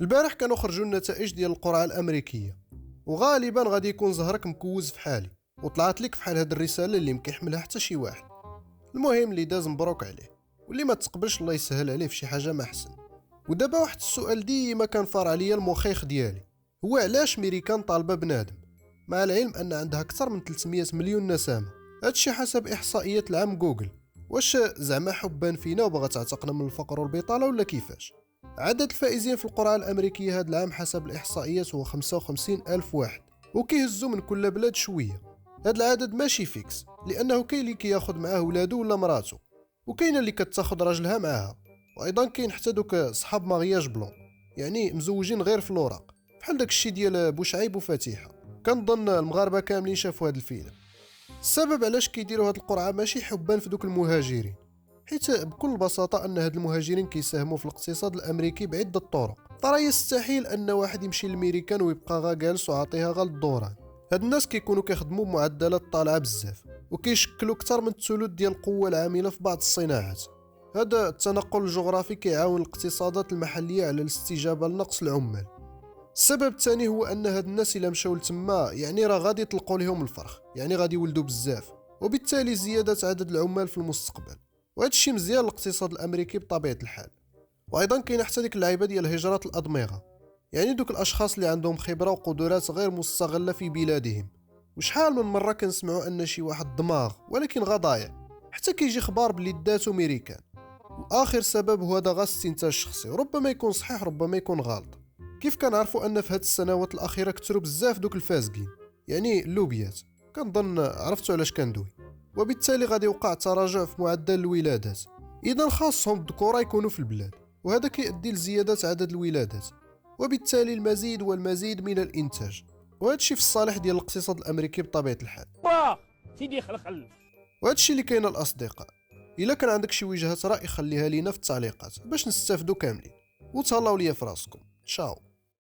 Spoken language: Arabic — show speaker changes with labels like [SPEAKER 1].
[SPEAKER 1] البارح كانوا خرجوا النتائج ديال القرعه الامريكيه، وغالبا غادي يكون زهرك مكوز في حالي، وطلعت لك فحال هاد الرساله اللي مكيحملها حتى شي واحد. المهم اللي داز مبروك عليه، واللي ما تقبلش الله يسهل عليه في شي حاجه ما احسن. ودابا واحد السؤال ديما كان فار عليا المخيخ ديالي، هو علاش ميريكان طالبه بنادم مع العلم ان عندها اكثر من 300 مليون نسمه؟ هادشي حسب احصائيات العام جوجل. واش زعما حبان فينا وبغا تعتقنا من الفقر والبطاله ولا كيفاش؟ عدد الفائزين في القرعة الأمريكية هذا العام حسب الإحصائيات هو 55 ألف واحد، وكيهزوا من كل بلاد شوية. هذا العدد ماشي فيكس، لأنه كاين اللي كياخد معاه ولادو ولا مراته، وكاين اللي كتاخد راجلها معاها، وأيضا كاين حتى دوك صحاب مارياج بلون، يعني مزوجين غير في الوراق، بحال داك الشي ديال بوشعيب وفتيحة. كنظن المغاربة كاملين شافوا هذا الفيلم. السبب علاش كيديروا هذه القرعة ماشي حبان في دوك المهاجرين، حيث بكل بساطة أن هاد المهاجرين كيساهموا في الاقتصاد الأمريكي بعدة طرق. ترى يستحيل أن واحد يمشي للميريكان ويبقى غا جالس وعاطيها غا للدوران. هاد الناس كيكونوا كيخدموا بمعدلات طالعة بزاف، وكيشكلوا أكثر من الثلث ديال القوة العاملة في بعض الصناعات. هذا التنقل الجغرافي كيعاون الاقتصادات المحلية على الاستجابة لنقص العمال. السبب الثاني هو أن هاد الناس إلا مشاو لتما يعني راه غادي يطلقوا لهم الفرخ، يعني غادي يولدوا بزاف، وبالتالي زيادة عدد العمال في المستقبل. وهذا الشيء مزيان للاقتصاد الامريكي بطبيعه الحال. وايضا كاين حتى ديك اللعيبه ديال هجره الادمغه، يعني دوك الاشخاص اللي عندهم خبره وقدرات غير مستغله في بلادهم. وشحال من مره كنسمعوا ان شي واحد دماغ ولكن غا ضايع، حتى كيجي خبار بلي داتو ميريكان. واخر سبب هو هذا غا استنتاج الشخصي، وربما يكون صحيح ربما يكون غلط. كيف كنعرفوا ان في هاد السنوات الاخيره كثروا بزاف دوك الفاسقين، يعني اللوبيات، كنظن عرفتوا علاش كندوي. وبالتالي غادي يوقع تراجع في معدل الولادات، اذا خاصهم الذكورة يكونوا في البلاد، وهذا كيؤدي لزيادة عدد الولادات، وبالتالي المزيد والمزيد من الانتاج. وهذا الشيء في الصالح ديال الاقتصاد الامريكي بطبيعة الحال.
[SPEAKER 2] سيدي خلخل.
[SPEAKER 1] وهذا الشيء اللي كاين الاصدقاء. الا كان عندك شي وجهة رأي خليها لينا في التعليقات باش نستافدوا كاملين، وتهلاو ليا في راسكم. تشاو.